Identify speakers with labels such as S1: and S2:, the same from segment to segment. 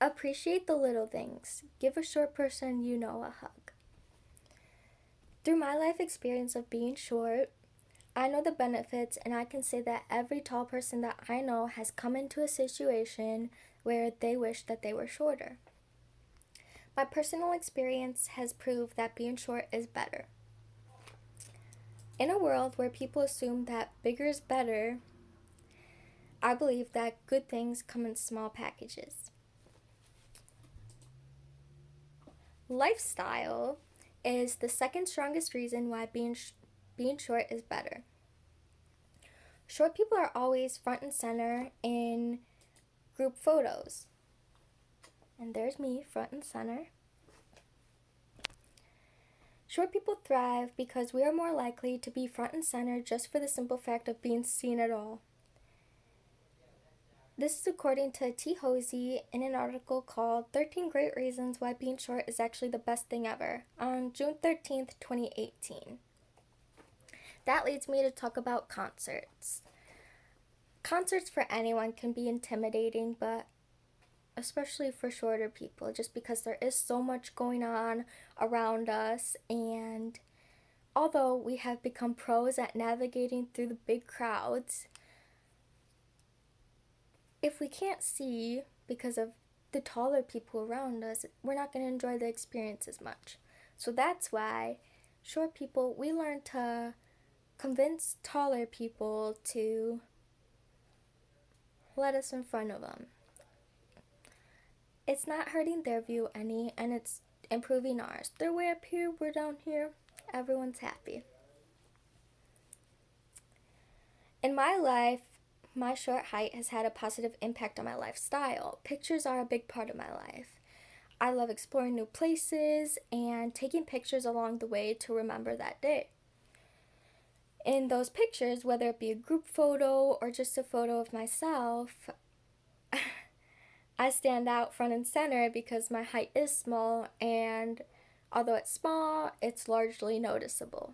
S1: Appreciate the little things. Give a short person you know a hug. Through my life experience of being short, I know the benefits, and I can say that every tall person that I know has come into a situation where they wish that they were shorter. My personal experience has proved that being short is better. In a world where people assume that bigger is better, I believe that good things come in small packages. Lifestyle is the second strongest reason why being short is better. Short people are always front and center in group photos. And there's me, front and center. Short people thrive because we are more likely to be front and center just for the simple fact of being seen at all. This is according to T. Hosey in an article called 13 Great Reasons Why Being Short is Actually the Best Thing Ever on June 13th, 2018. That leads me to talk about concerts. Concerts for anyone can be intimidating, but especially for shorter people, just because there is so much going on around us, and although we have become pros at navigating through the big crowds, if we can't see because of the taller people around us, we're not going to enjoy the experience as much. So that's why short people, we learn to convince taller people to let us in front of them. It's not hurting their view any, and it's improving ours. They're way up here, we're down here, everyone's happy. In my life, my short height has had a positive impact on my lifestyle. Pictures are a big part of my life. I love exploring new places and taking pictures along the way to remember that day. In those pictures, whether it be a group photo or just a photo of myself, I stand out front and center because my height is small, and although it's small, it's largely noticeable.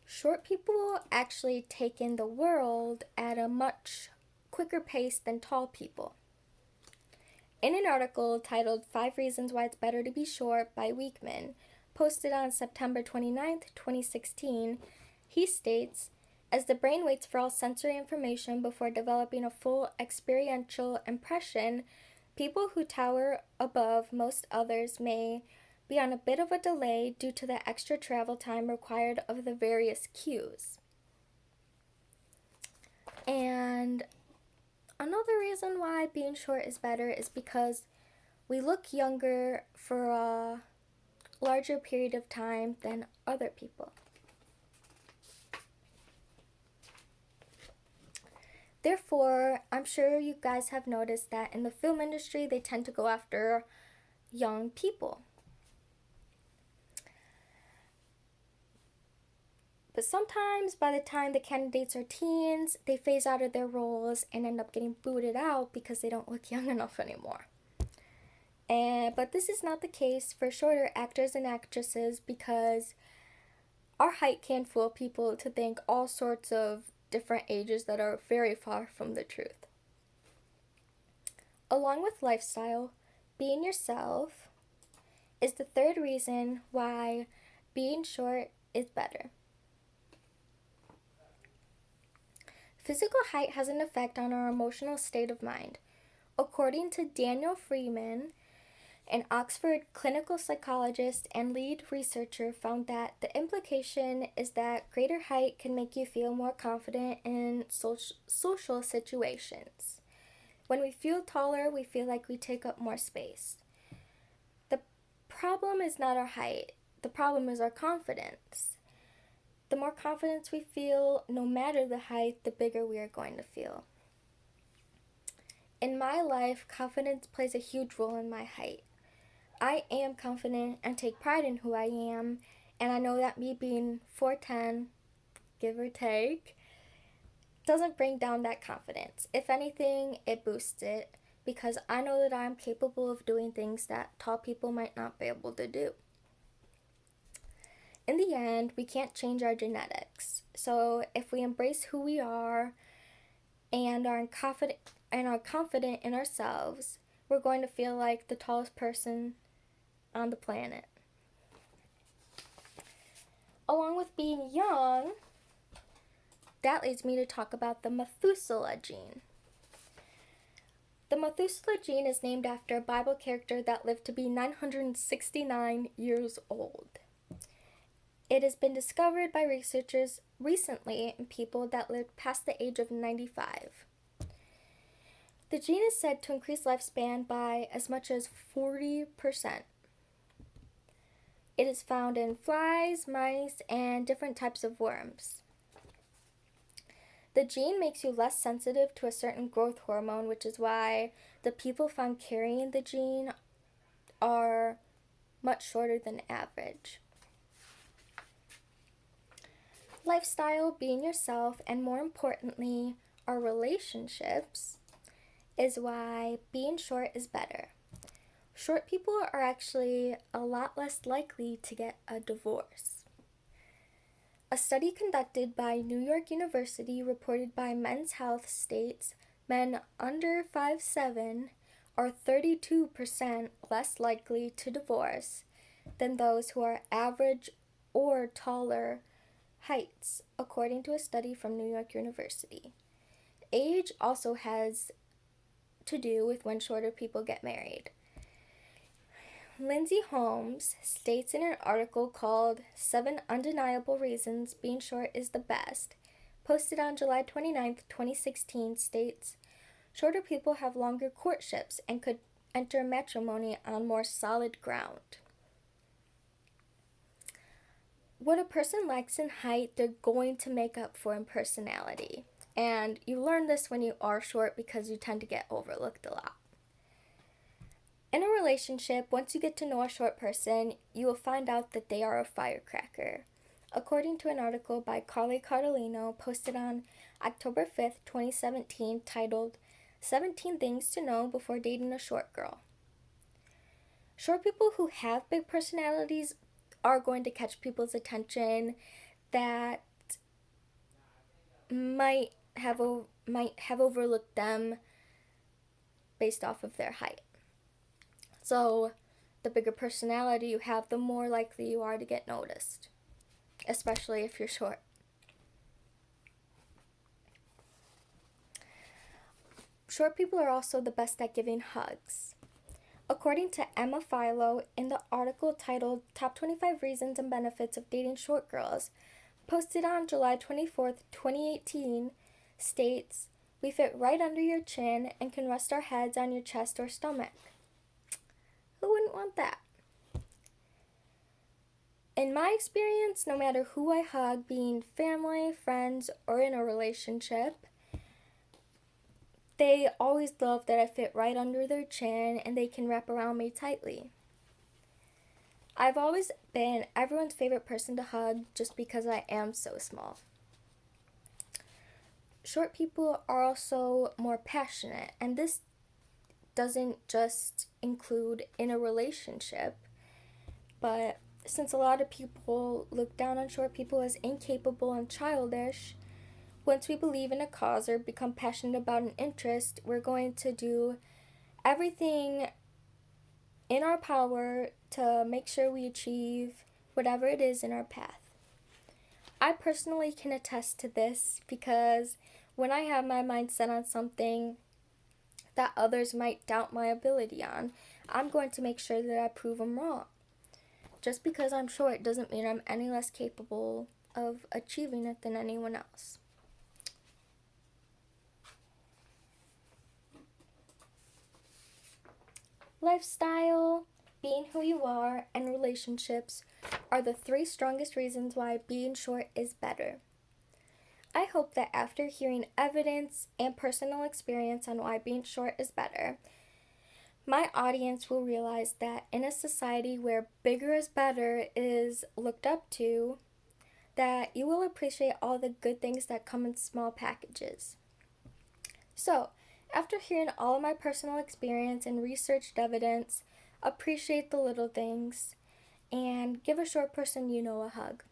S1: Short people actually take in the world at a much quicker pace than tall people. In an article titled 5 Reasons Why It's Better to Be Short by Weekman, posted on September 29th, 2016, he states, as the brain waits for all sensory information before developing a full experiential impression, people who tower above most others may be on a bit of a delay due to the extra travel time required of the various cues. And another reason why being short is better is because we look younger for a larger period of time than other people. Therefore, I'm sure you guys have noticed that in the film industry, they tend to go after young people. But sometimes by the time the candidates are teens, they phase out of their roles and end up getting booted out because they don't look young enough anymore. But this is not the case for shorter actors and actresses, because our height can fool people to think all sorts of different ages that are very far from the truth. Along with lifestyle, being yourself is the third reason why being short is better. Physical height has an effect on our emotional state of mind. According to Daniel Freeman, an Oxford clinical psychologist and lead researcher, found that the implication is that greater height can make you feel more confident in social situations. When we feel taller, we feel like we take up more space. The problem is not our height. The problem is our confidence. The more confidence we feel, no matter the height, the bigger we are going to feel. In my life, confidence plays a huge role in my height. I am confident and take pride in who I am, and I know that me being 4'10", give or take, doesn't bring down that confidence. If anything, it boosts it, because I know that I'm capable of doing things that tall people might not be able to do. In the end, we can't change our genetics. So if we embrace who we are and are and are confident in ourselves, we're going to feel like the tallest person on the planet. Along with being young, that leads me to talk about the Methuselah gene. The Methuselah gene is named after a Bible character that lived to be 969 years old. It has been discovered by researchers recently in people that lived past the age of 95. The gene is said to increase lifespan by as much as 40%. It is found in flies, mice, and different types of worms. The gene makes you less sensitive to a certain growth hormone, which is why the people found carrying the gene are much shorter than average. Lifestyle, being yourself, and more importantly, our relationships is why being short is better. Short people are actually a lot less likely to get a divorce. A study conducted by New York University reported by Men's Health states men under 5'7" are 32% less likely to divorce than those who are average or taller heights, according to a study from New York University. Age also has to do with when shorter people get married. Lindsay Holmes states in an article called 7 Undeniable Reasons Being Short is the Best, posted on July 29, 2016, states, shorter people have longer courtships and could enter matrimony on more solid ground. What a person lacks in height, they're going to make up for in personality. And you learn this when you are short because you tend to get overlooked a lot. In a relationship, once you get to know a short person, you will find out that they are a firecracker. According to an article by Carly Cardellino posted on October 5th, 2017, titled 17 Things to Know Before Dating a Short Girl. Short people who have big personalities are going to catch people's attention that might have overlooked them based off of their height. So, the bigger personality you have, the more likely you are to get noticed, especially if you're short. Short people are also the best at giving hugs. According to Emma Philo, in the article titled Top 25 Reasons and Benefits of Dating Short Girls, posted on July 24th, 2018, states, we fit right under your chin and can rest our heads on your chest or stomach. Who wouldn't want that? In my experience, no matter who I hug, being family, friends, or in a relationship, they always love that I fit right under their chin and they can wrap around me tightly. I've always been everyone's favorite person to hug just because I am so small. Short people are also more passionate, and this doesn't just include in a relationship, but since a lot of people look down on short people as incapable and childish, once we believe in a cause or become passionate about an interest, we're going to do everything in our power to make sure we achieve whatever it is in our path. I personally can attest to this because when I have my mind set on something that others might doubt my ability on, I'm going to make sure that I prove them wrong. Just because I'm short doesn't mean I'm any less capable of achieving it than anyone else. Lifestyle, being who you are, and relationships are the 3 strongest reasons why being short is better. I hope that after hearing evidence and personal experience on why being short is better, my audience will realize that in a society where bigger is better is looked up to, that you will appreciate all the good things that come in small packages. So, after hearing all of my personal experience and researched evidence, appreciate the little things and give a short person you know a hug.